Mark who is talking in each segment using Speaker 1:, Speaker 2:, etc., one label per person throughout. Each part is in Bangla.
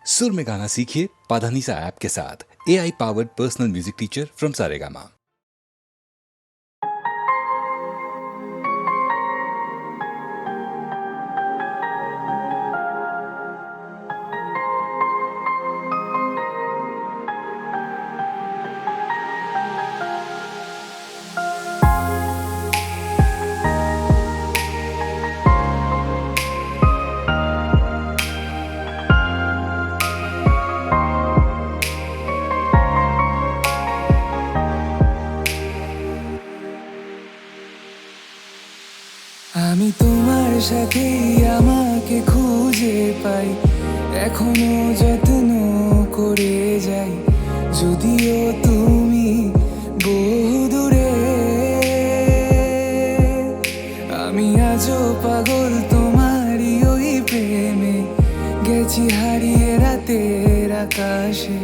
Speaker 1: सुर में गाना सीखिए पाधानीसा ऐप के साथ। AI powered personal music teacher from Saregama.
Speaker 2: আমি তোমার সাথে আমাকে খুঁজে পাই, এখনো যত্ন করে যাই, যদিও তুমি বহু দূরে। আমি আজও পাগল তোমারই ওই প্রেমে, গেছি হারিয়ে রাতের আকাশে।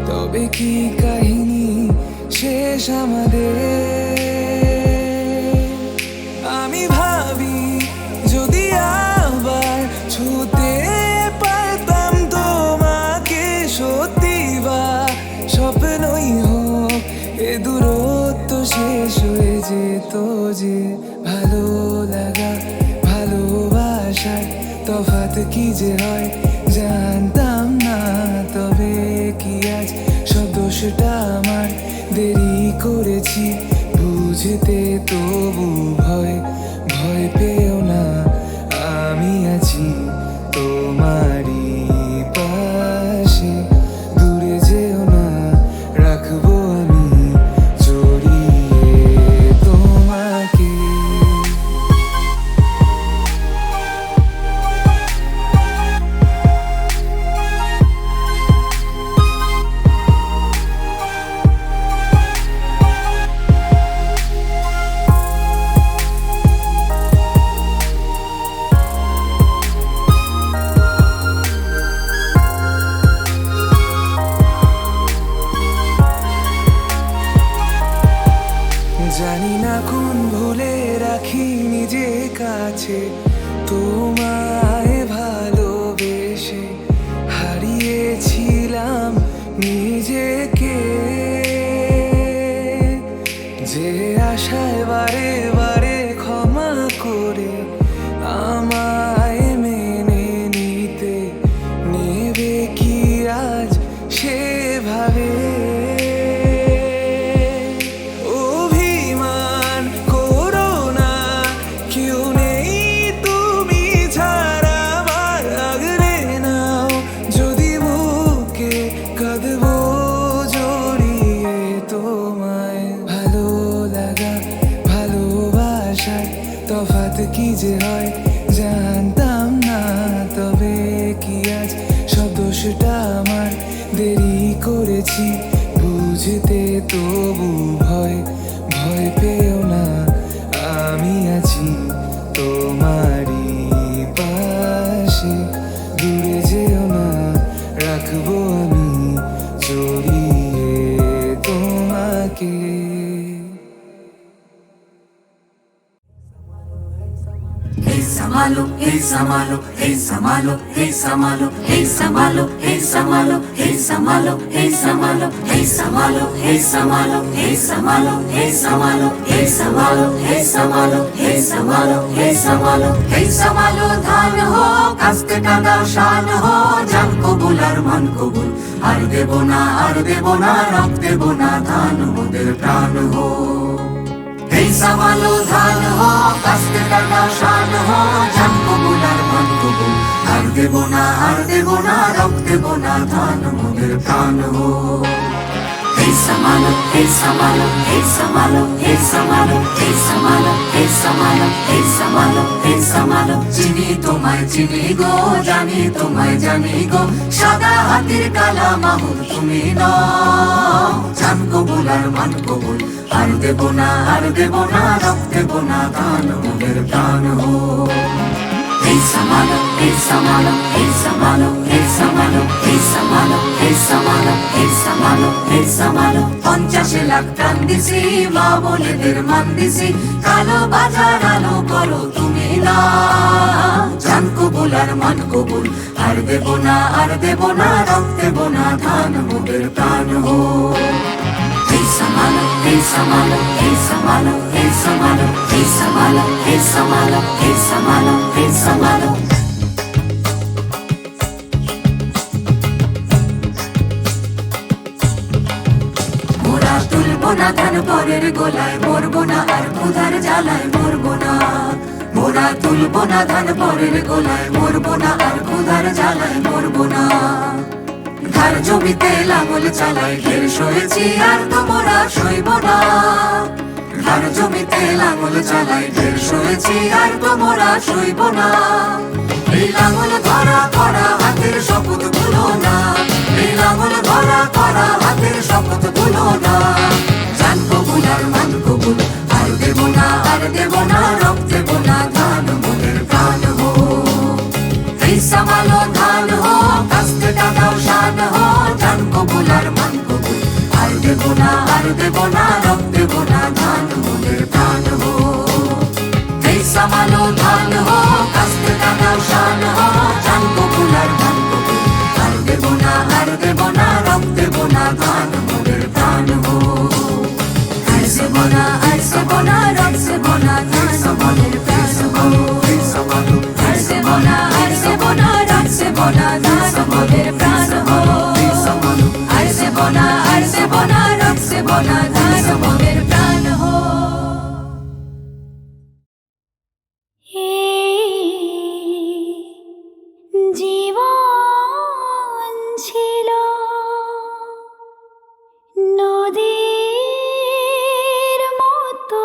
Speaker 2: তবে কি কাহিনী শেষ আমাদের? আমি ভাবি যদি আবার ছুতে পারতাম তোমাকে, সত্যি বা স্বপ্নই হোক এ দূরত্ব শেষ হয়ে যেত যে। ভালো লাগা ভালোবাসার তফাৎ কি যে হয় জানতাম না। তবে কি আজ সব দোষটা আমার, দেরি করেছি বুঝতে, তবু ভয় ভয় পেও না, আমি আছি তোমারই পাশে। দূরে যেও না, রাখবো আমি জড়িয়ে তোমাকে। জানি না কোন ভুলে রাখি নিজে কাছে, তোমায় ভালোবেসে হারিয়েছিলাম নিজেকে। যে আশায় বারে বারে ক্ষমা করে আমায় মেনে নিতে, নেবে কি আজ সেভাবে? তফাৎ কি যে হয় জানতাম না। তবে কি আজ সব দোষটা আমার, দেরি করেছি বুঝতে, তবু ভয় ভয় পেও না, আমি আছি তোমারই পাশে। দূরে যেও না, রাখবো আমি জড়িয়ে তোমাকে।
Speaker 3: Samalo, hey Samalo, hey Samalo, hey Samalo, hey Samalo, hey Samalo, hey Samalo, hey Samalo, hey Samalo, hey Samalo, hey Samalo, hey Samalo, hey Samalo, hey Samalo, hey Samalo, hey Samalo, hey Samalo, ধান ho, কাস্তে কাঁদা শান ho, জান কবুল আর মান কবুল, আর দেব না, রক দেব না, ধান মোদের প্রাণ ho। Hey Samalo, ধান ho, কাস্তে কাঁদা শান ho, জান কবুল আর মান কবুল, আর দেব না, রক দেব না, ধান মোদের প্রাণ ho। Hey Samalo, hey Samalo, hey Samalo, hey Samalo, hey Samalo, hey Samalo, hey Samalo, hey Samalo, চিনি তোমায় চিনি গো, জানি তোমায় জানি গো, সাদা হাতির কালা মাহুর তুমি নও। জান কবুল আর মান কবুল, আর দেব না, রক দেব না, ধান মোদের প্রাণ ho। Hey Samalo, hey Samalo, hey Samalo, hey Samalo, hey Samalo, hey Samalo, hey Samalo, hey Samalo, 50 lakh টান দিছি, মা বলেদের মান দিছি, কালো বাজার আলো করো তুমি না। জান কবুল আর মান কবুল, আর দেব না, আর দেব না, রক্ত দেব না ধান, মোদের প্রাণ হো। এই সামালো, এই সামালো, এই সামালো, এই সামালো, এই সামালো, এই সামালো, এই সামালো, এই সামালো। মোরা তুলবো না ধান পরের গোলায়, মরবো না আর ক্ষুধার জ্বালায়, মরবো না। মোরা তুলবো না ধান পরের গোলায়, মরবো না আর ক্ষুধার জ্বালায়, মরবো না। ধার জমিতে লাঙল চালাই, ঢের সয়েছি আর তো মোরা সইব না। ধার জমিতে লাঙল চালাই, ঢের সয়েছি আর তো মোরা সইব না। এই লাঙল ধরা করা হাতের শপথ ভুলো না, এই লাঙল ধরা করা হাতের শপথ ভুলো না। জান কবুল আর মান কবুল, আর দেব না, আর দেব না, রক্ত দেব না ধান, মোদের প্রাণ হো। এই সামালো ধান হো, কাস্তে টাকাও শান হো, জান কবুল আর মান কবুল, আর দেব না, আর দেব না, রক্ত দেব না ধান, মোদের প্রাণ হো। এই সামালো ধান হো, কাস্তে টাকাও শান হো, জান কবুল আর মান কবুল, আর দেব না, আর দেব না, রক্ত দেব না ধান, মোদের প্রাণ হো। আর দেব না, আর দেব না, রক্ত দেব না ধান, মোদের প্রাণ হো। এই সামালো, আর দেব না, আর দেব না, রক্ত দেব না ধান, মোদের প্রাণ হো। এই সামালো, আর দেব না, আর দেব না, রক্ত দেব না ধান, মোদের প্রাণ হো।
Speaker 4: জীবন ছিল নদীর মতো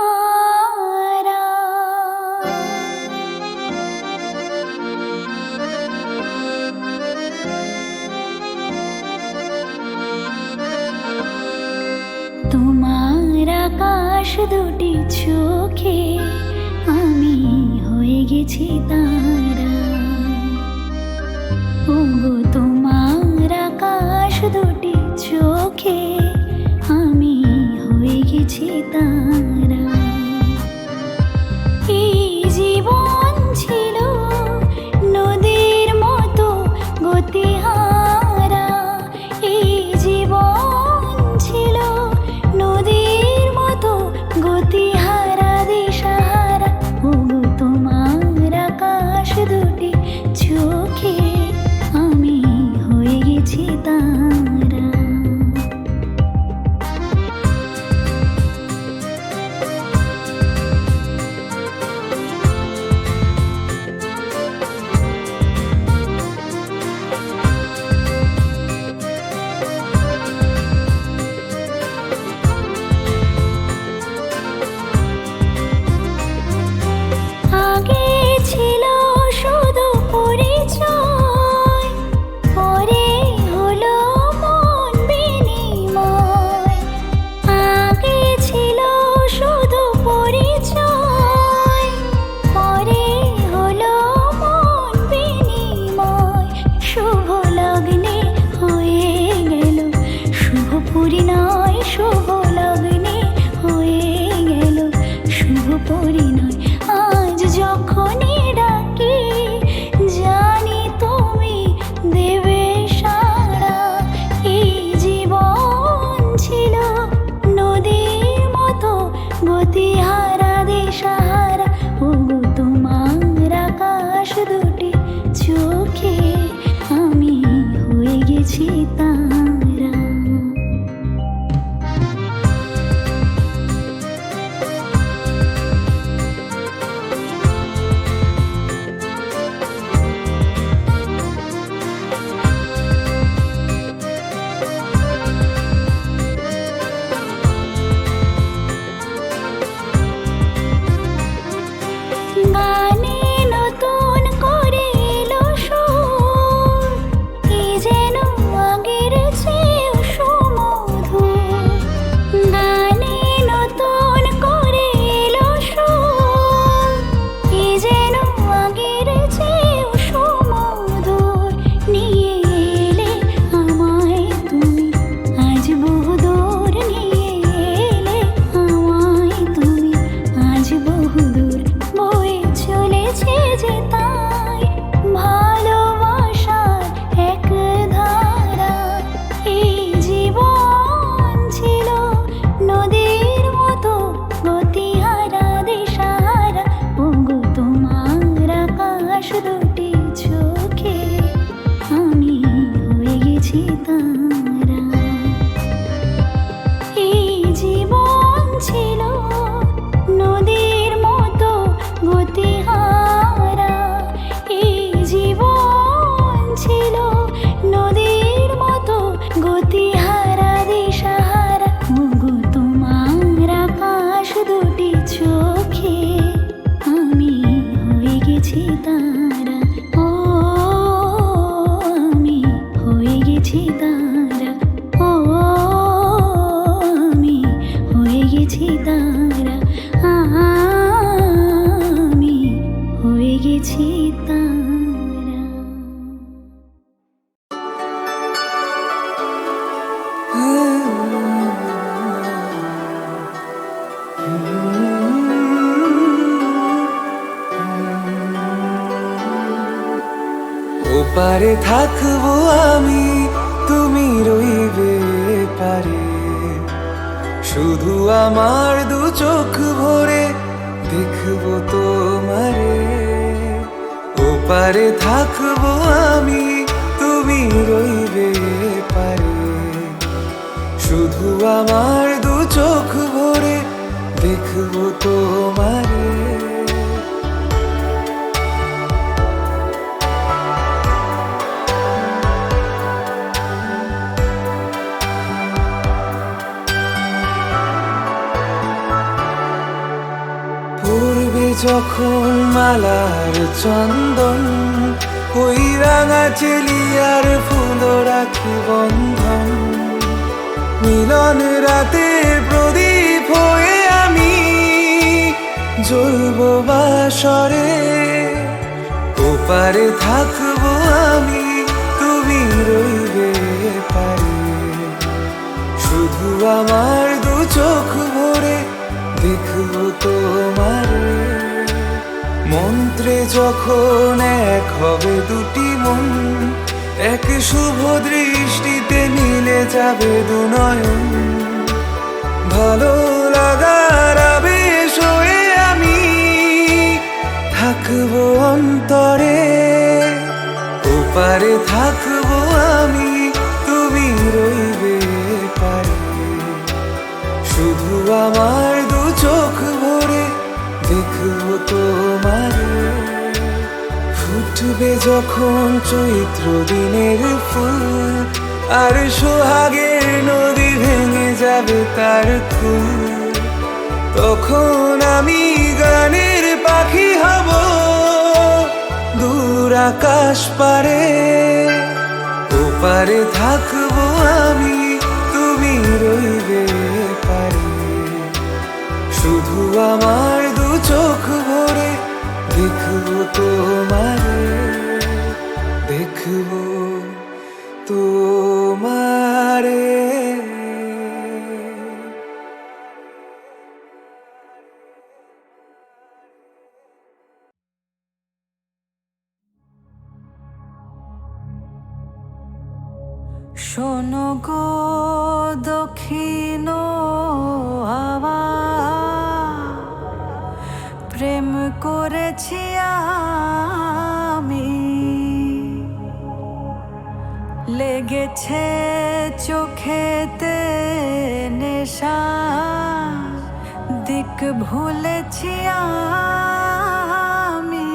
Speaker 4: গতিহারা, তোমার আকাশ দুটি চোখে আমি হয়ে গেছি তারা। ওগো তোমার আকাশ দুটি চোখে আমি হয়ে গেছি তারা। এই জীবন ছিল নদীর মতো গতিহারা, এই জীবন ছিল নদীর মতো গতিহারা, দিশাহারা। ওগো তোমার আকাশ যে তাই ভালোবাসার এক ধারা। এই জীবন ছিল নদীর মতো গতিহারা দিশাহারা। ওগো তোমার আকাশ দুটি চোখে আমি হয়ে গেছি তারা। এই জীবন ছিল নদীর মতো গতিহারা। এই জীবন ছিল নদীর মতো গতিহারা দিশাহারা। ওগো তোমার আকাশ দুটি চোখে আমি হয়ে গেছি তারা। ও আমি হয়ে গেছি তারা। ও আমি হয়ে গেছি তারা। আমি হয়ে গেছি তারা।
Speaker 2: ওপারে থাকবো আমি, তুমি রইবে পারে। শুধু আমার দু চোখ ভরে দেখবো তোমারে। ওপারে থাকবো আমি, তুমি রইবে পারে। শুধু আমার দু চোখ ভরে দেখবো তোমারে। পূর্বে যখন মালার চন্দন, ওই রাঙা চেলিয়ার ফুল রাখি বন্ধন। মিলন রাতে প্রদীপ হয়ে আমি জ্বলবো বাসরে। ওপারে থাকবো আমি, তুমি রইবে পারে। শুধু আমার দু চোখ ভরে দেখবো তোমারে। মন্ত্রে যখন এক হবে দুটি মন, এক শুভ দৃষ্টিতে মিলে যাবে দু নয়ন। ভালো লাগার আবেশ হয়ে আমি থাকবো অন্তরে। ওপারে থাকবো আমি, তুমি রইবে পারে। শুধু আমার দু চোখ ভরে দেখবো তোমারে। ফুটবে যখন চৈত্র দিনের ফুল, আর সোহাগের নদী ভেঙে যাবে তার কুল। তখন আমি গানের পাখি হব দূর আকাশ পারে। ওপারে থাকবো আমি, তুমি রইবে পারে। শুধু আমার দু চোখ ভরে দেখবো তোমারে। দেখবো তোমারে।
Speaker 5: শোনো গো দক্ষিণ হাওয়া, প্রেম করেছি আমি। লেগেছে চোখেতে নেশা, দিক ভুলেছি আমি।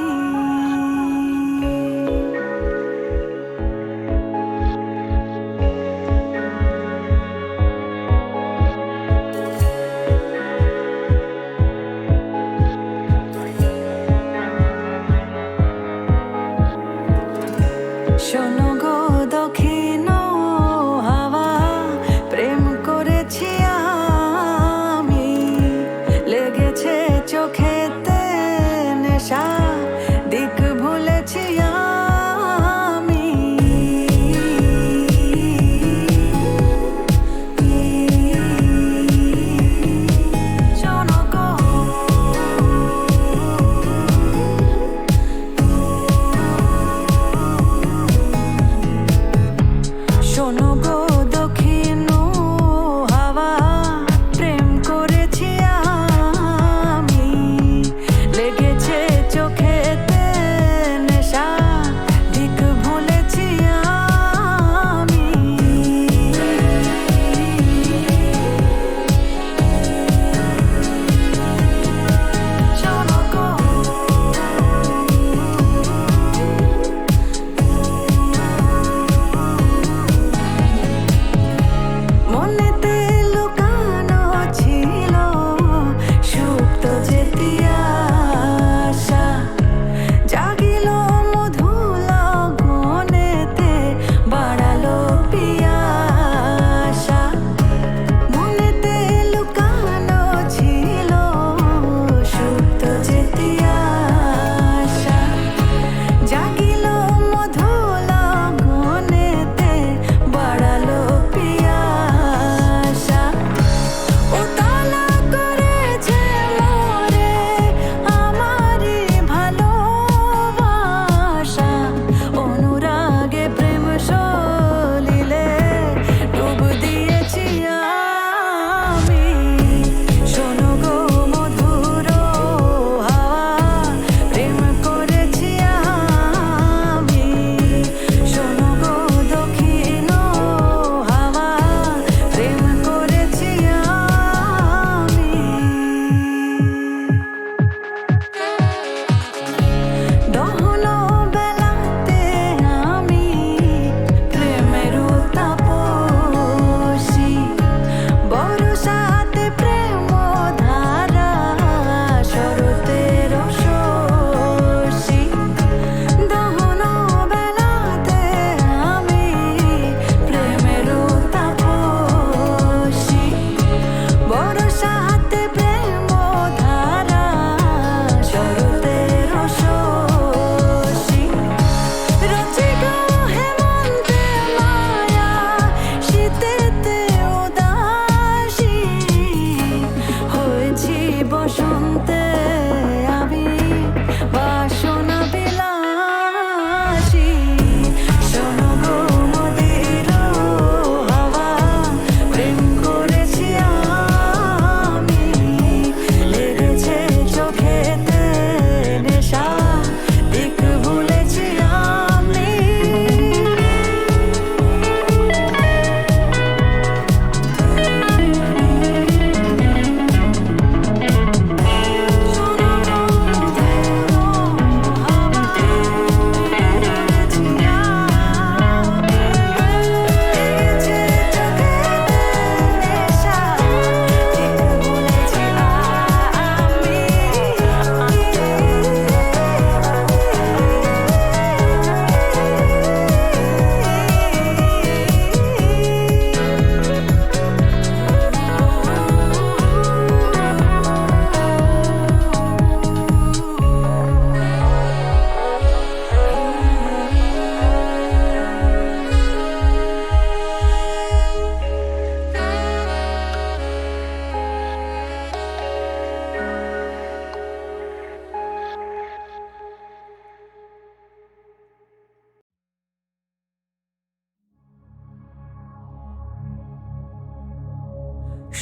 Speaker 5: শোনো গো দক্ষিণ হাওয়া, প্রেম করেছি আমি। লেগেছে চোখেতে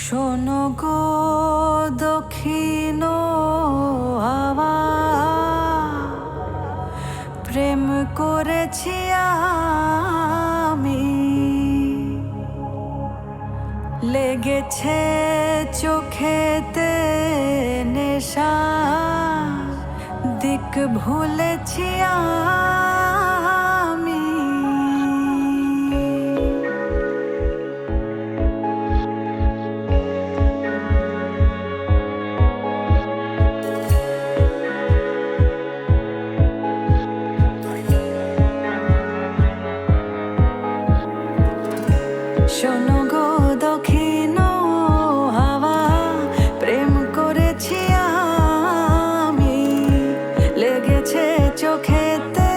Speaker 5: শোনো গো দক্ষিণ হাওয়া, প্রেম করেছি আমি, লেগেছে চোখেতে নেশা, দিক ভুলেছি আমি। শোনো গো দক্ষিণ হাওয়া, প্রেম করেছি আমি, লেগেছে চোখেতে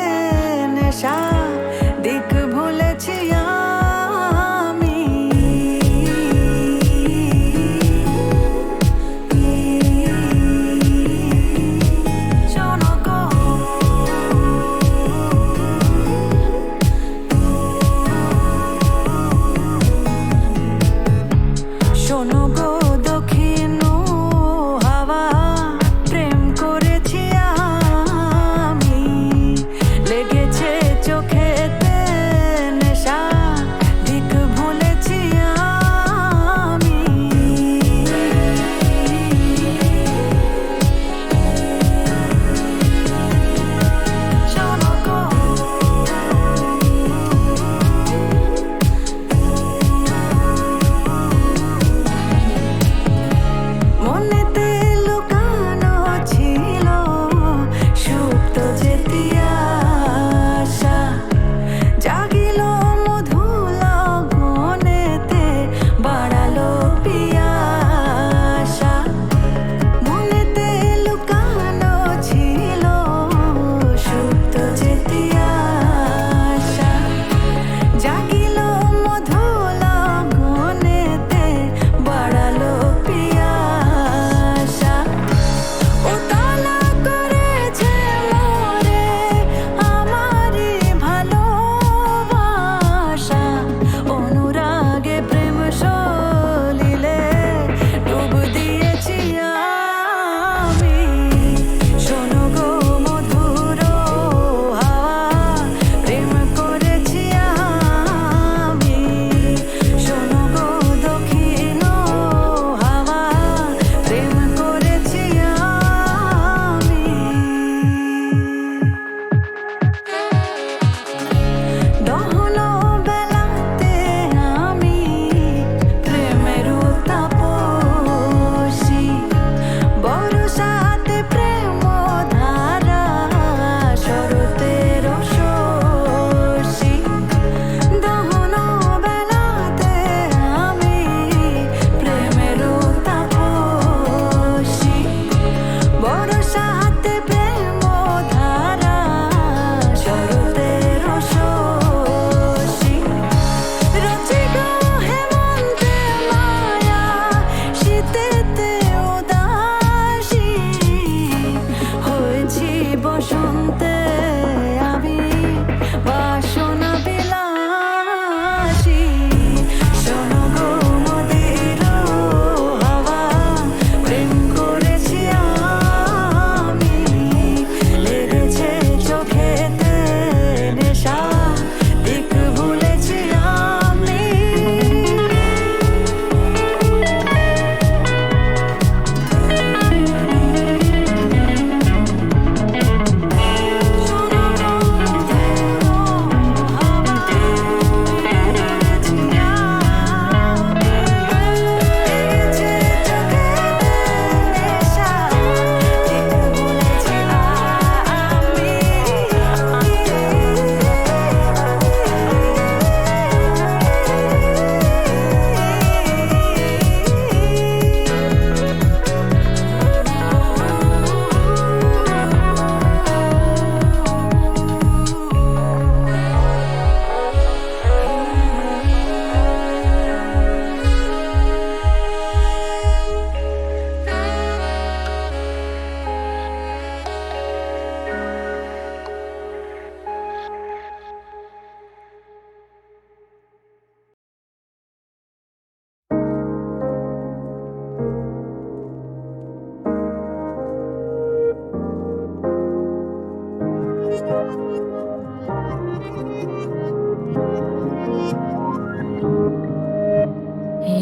Speaker 4: এ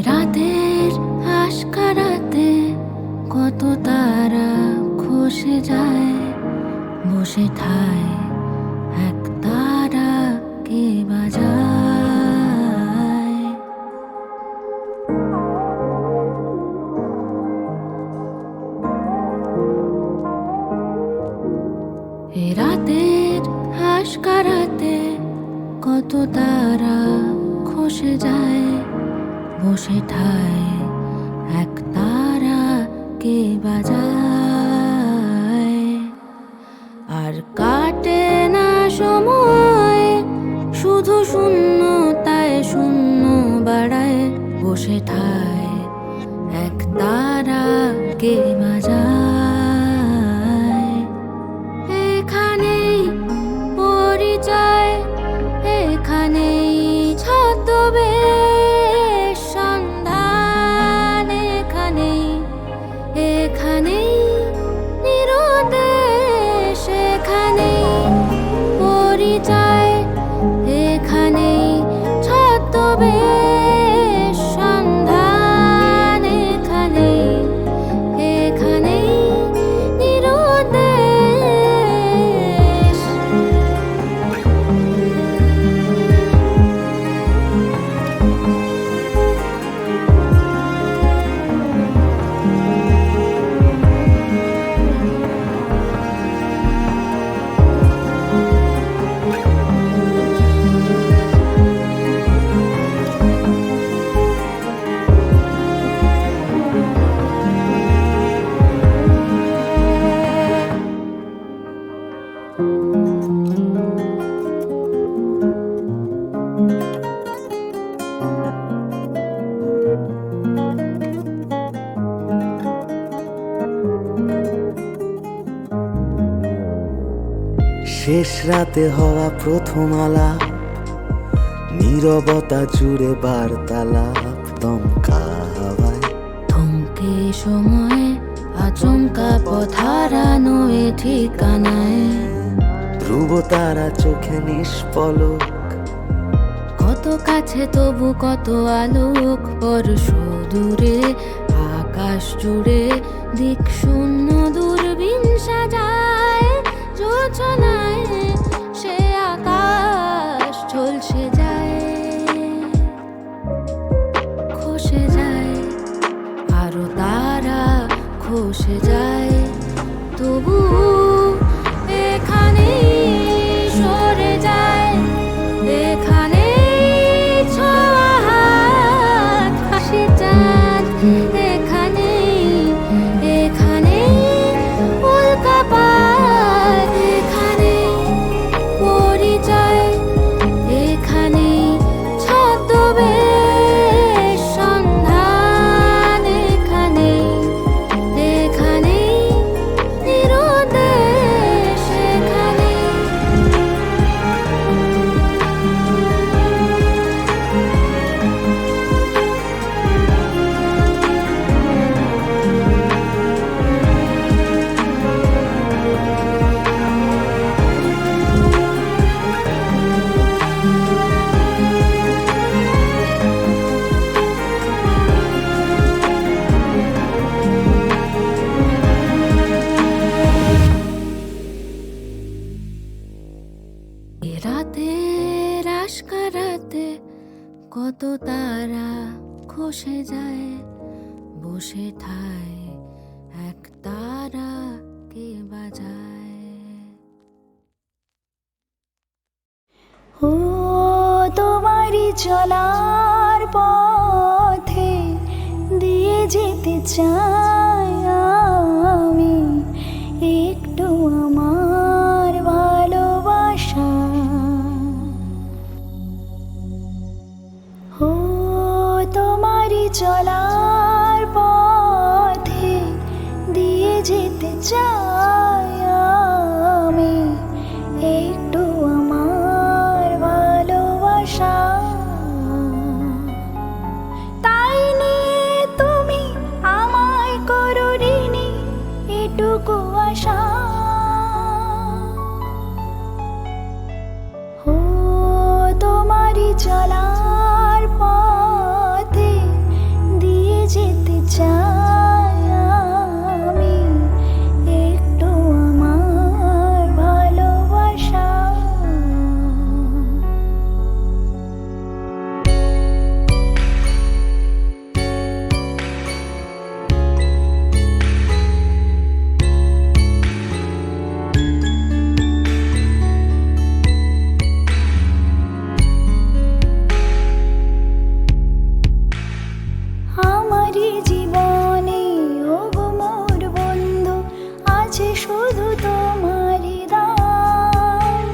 Speaker 4: রাতের আশকারাতে কত তারা খসে যায়, বসে ঠায় এক তারা কে বাজায়। এ রাতের আশকারাতে কত তারা খসে যায়, বসে ঠায় এক তারা কে বাজায়। আর কাটে না সময়, শুধু শূন্যতায় শূন্য বাড়ায়, বসে ঠায় এক তারা কে বাজায়। এখানেই পরিচয়, এখানেই ছদ্মবেশ সন্ধান, এখানেই এখানেই নিরুদ্দেশ, এখানেই পরিচয়, এখানেই ছদ্মবেশ সন্ধান, এখানেই এখানেই নিরুদ্দেশ।
Speaker 2: শেষ রাতে হওয়া প্রথম আলাপ, নীরবতা জুড়ে বার্তালাপ, দমকা হাওয়ায়
Speaker 4: থমকে সময়, আচমকা পথ হারানো এ ঠিকানায়।
Speaker 2: ধ্রুব তারা চোখে নিষ্পলক,
Speaker 4: কত কাছে তবু কত আলোক, পরশ দূরে আকাশ জুড়ে দিক শূন্য দূরবীন সাজায়। যোজনায় সে আকাশ ঝলসে যায়, খসে যায়, আরো তারা খসে যায়, তবু এখানে সরে যায়, এখানে ছোঁয়া হাত হাসি চাঁদ, এখানে এখানে উল্কাপাত, এখানে পরিচয়, এখানে ছদ্মবেশ সন্ধান, এখানে এখানে নিরুদ্দেশ, এখানে এ রাতের আশকারাতে কত তারা খসে যায়, বসে ঠায় এক তারা কে বাজায়।
Speaker 6: ও তোমারই চলার পথে দিয়ে যেতে চাই আমি একটু আমার ভালোবাসা। ও তোমারই চলার পথে দিয়ে যেতে চাই আমি একটু আমার ভালোবাসা। তাই নিয়ে তুমি আমায় চলার পথে দিয়ে যেতে চাই আমি একটু আমার ভালোবাসা। আমারই জীবনে ওগো মোর বন্ধু আছে শুধু তোমারই দান।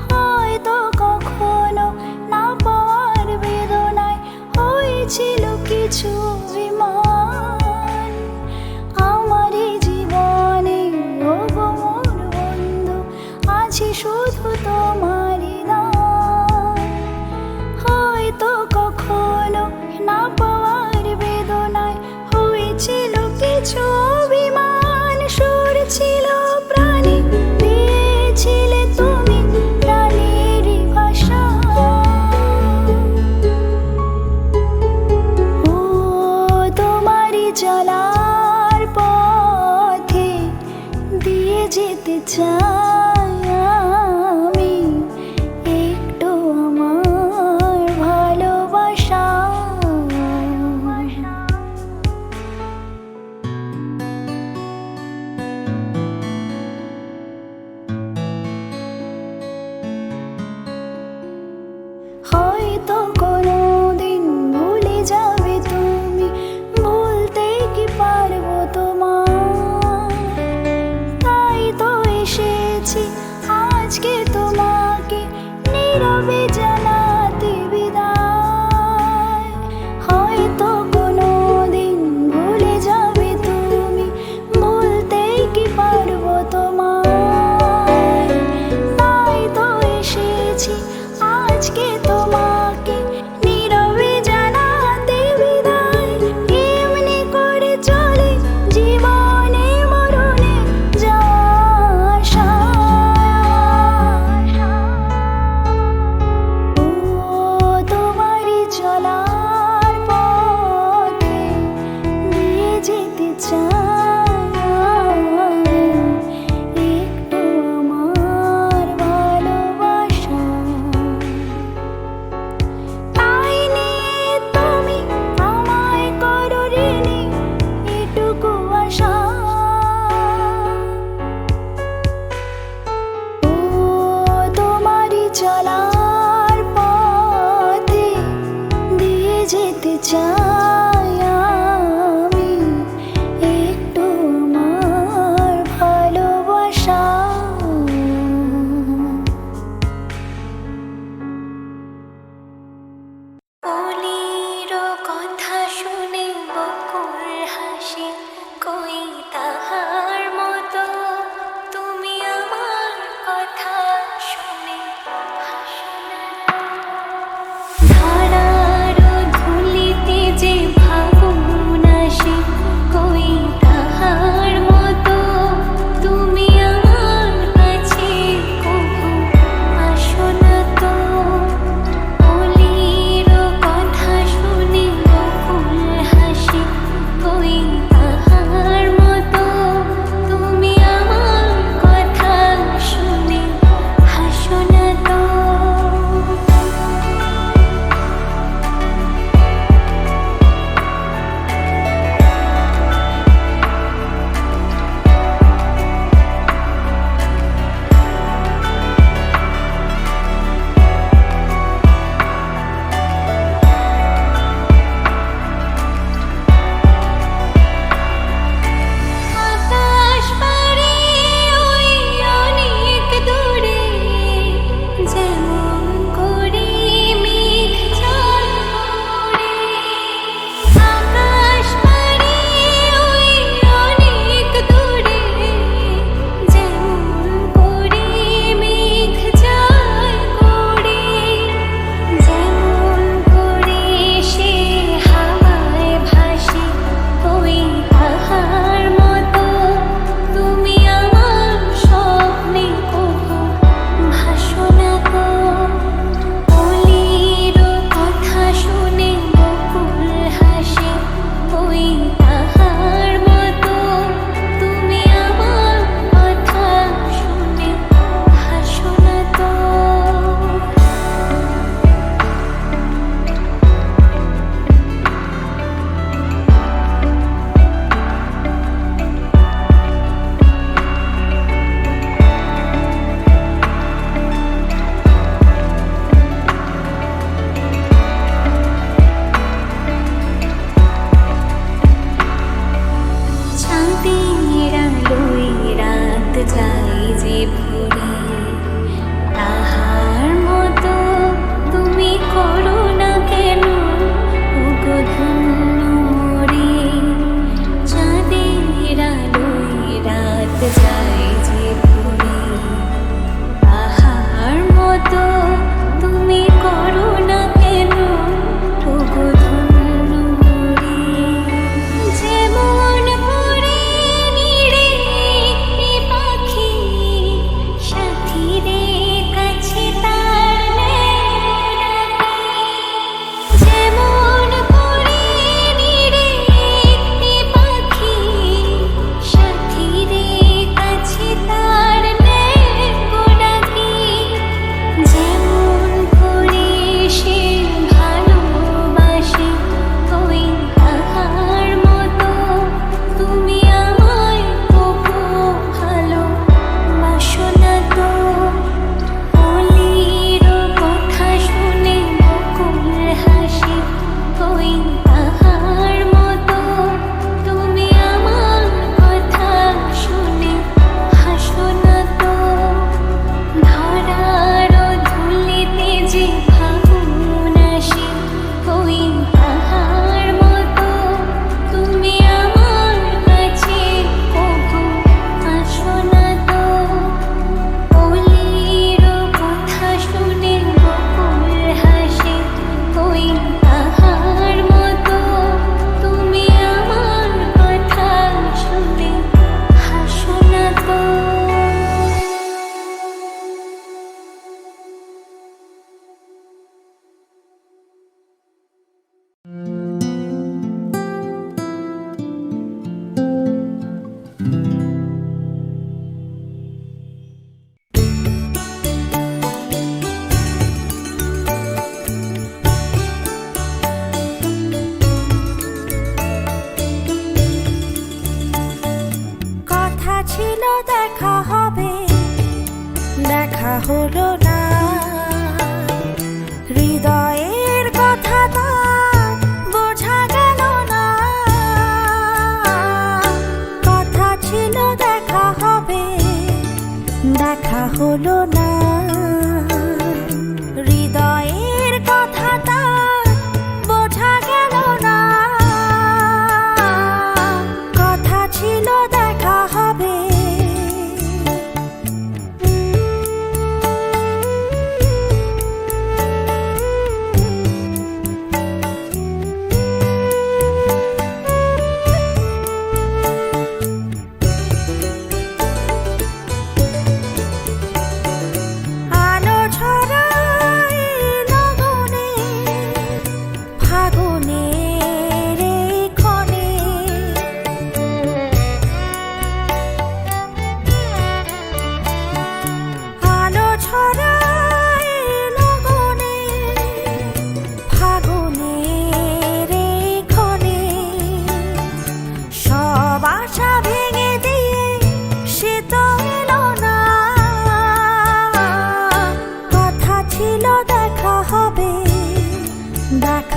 Speaker 6: হয়তো কখনো না পাওয়ার বেদনায় হয়েছিল কিছু অভিমান। আমারই জীবনে ওগো মোর বন্ধু আছে শুধু তোমারই দান। হয়তো কখনো না পাওয়ার বেদনায় হয়েছিল কিছু অভিমান। সুর ছিল প্রাণে দিয়েছিলে তুমি প্রাণেরই ভাষা। ও তোমারই চলার পথে দিয়ে যেতে চাই আমি একটু আমার ভালোবাসা। হয়তো কোনোদিন ভুলে যাবে তুমি, ভুলতে কি পারবো তোমার। তাই তো এসেছি আজকে তোমাকে নীরবে জানাতে বিদায়। হয়তো কোনোদিন ভুলে যাবে তুমি, ভুলতে কি পারবো তোমার। তাই তো এসেছি আজকে তোমাকে নীরবে জানাতে বিদায়। এমনি করে চলে জীবনে মরণে যাওয়া আশা। ও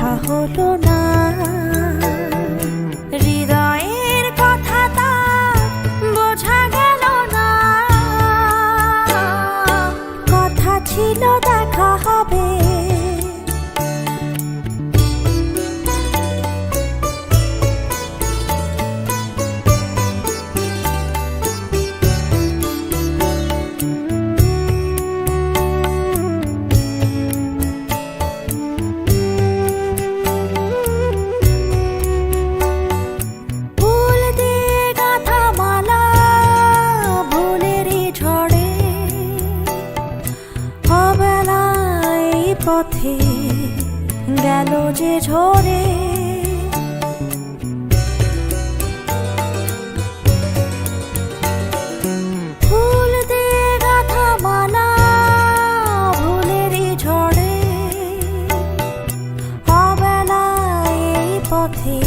Speaker 6: দেখা হলো না। হৃদয়ের কথা তার বোঝা গেল না, কথা ছিল দেখা হবে। ফুল দিয়ে গাঁথা মালা ভুলেরই ঝড়ে, অবেলায় পথে গেল যে ঝরে। ফুল দিয়ে গাঁথা মালা ভুলেরই ঝড়ে, অবেলায় পথে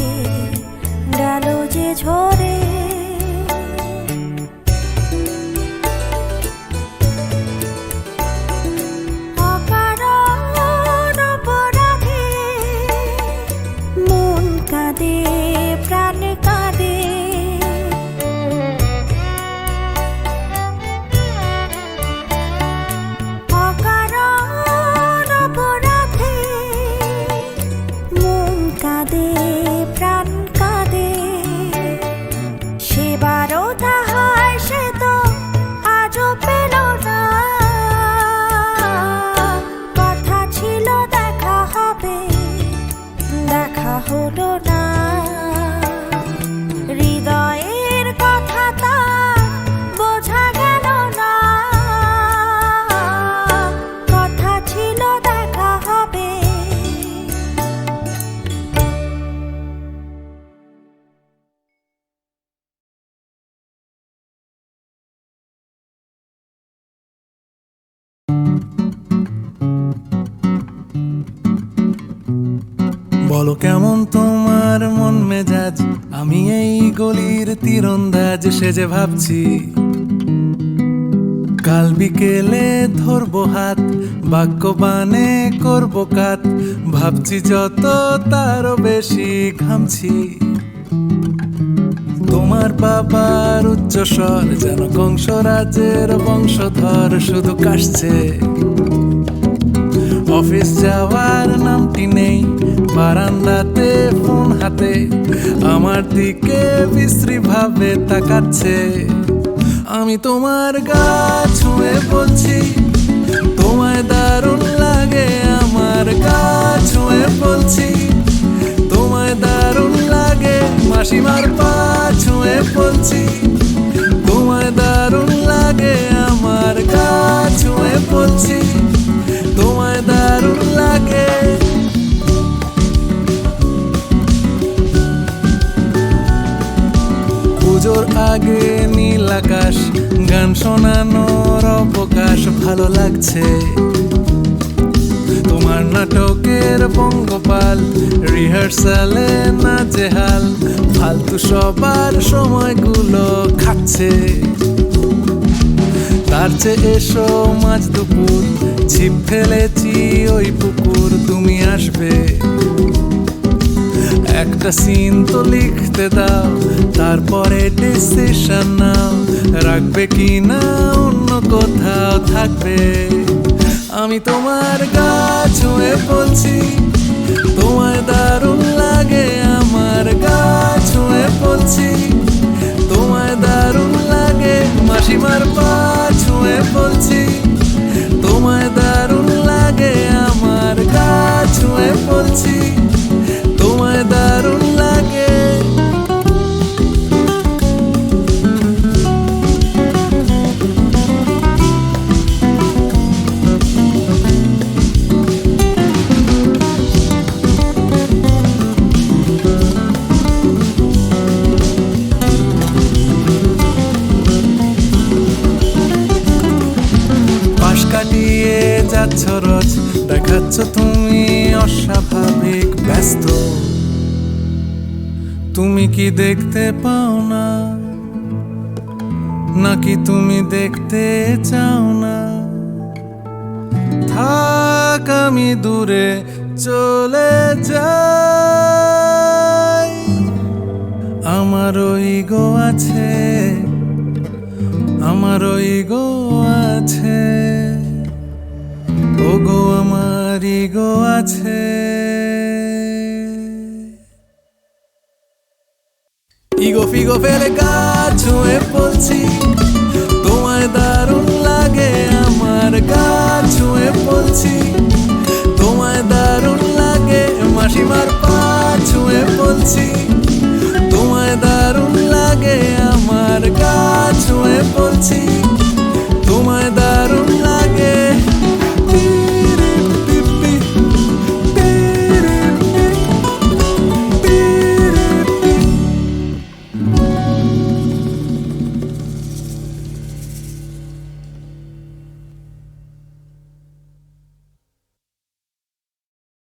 Speaker 6: গেল যে ঝরে। অকারণ অপরাধে মন কাঁদে, প্রাণ কাঁদে। অকারণ অপরাধে মন কাঁদে, প্রাণ কাঁদে। সেবারও তাহার সে তো আজও পেল না, কথা ছিল দেখা হবে, দেখা হলো না। হৃদয়ের কথা তার বোঝা গেল না, কথা ছিল দেখা হবে।
Speaker 7: বলো কেমন তোমার মন মেজাজ, আমি এই গলির তীরন্দাজ সেজে ভাবছি কাল বিকেলে ধরবো হাত, বাক্যবাণে করবো কাত। ভাবছি যত তারও বেশি ঘামছি। তোমার বাবার উচ্চস্বর যেন কংসরাজের বংশধর শুধু কাশছে। অফিস যাওয়ার নামটি নেই, বারান্দাতে ফোন হাতে আমার দিকে বিশ্রী ভাবে তাকাচ্ছে। আমি তোমার গা ছুঁয়ে বলছি তোমায় দারুণ লাগে, আমার গা ছুঁয়ে বলছি তোমায় দারুণ লাগে। মাসিমার পা ছুঁয়ে বলছি তোমায় দারুণ লাগে, আমার গা ছুঁয়ে বলছি তোমায় দারুণ লাগে। পুজোর আগে নীল আকাশ, গান শোনানোর অবকাশ ভালো লাগছে। তোমার নাটকের পঙ্গপাল, রিহার্সালে নাজেহাল, ফালতু সবার সময়গুলো খাচ্ছে। তার চেয়ে এসো মাঝ দুপুর, ছিপ ফেলেছি ওই পুকুর, তুমি আসবে। একটা সিন তো লিখতে দাও, তারপরে ডিসিশন নাও, রাখবে কি না অন্য কোথাও থাকবে। আমি তোমার গা ছুঁয়ে বলছি তোমায় দারুণ লাগে, আমার গা ছুঁয়ে বলছি তোমায় দারুণ লাগে। মাসিমার পা ছুঁয়ে বলছি তোমায় দারুণ লাগে, আমার গা ছুঁয়ে বলছি তোমায় দারুণ লাগে। কাটিয়ে যাচ্ছ রোজ, দেখাচ্ছ তুমি অস্বাভাবিক ব্যস্ত। তুমি কি দেখতে পাও না, নাকি তুমি দেখতে চাও না? থাক আমি দূরে চলে যাই। আমারও ইগো আছে, আমারও ইগো আছে, ওগো আমার ইগো আছে। ইগো ফিগো ফেলে গাছ ছুঁয়ে বলছি, তোমায় দারুণ লাগে আমার গাছ ছুঁয়ে বলছি।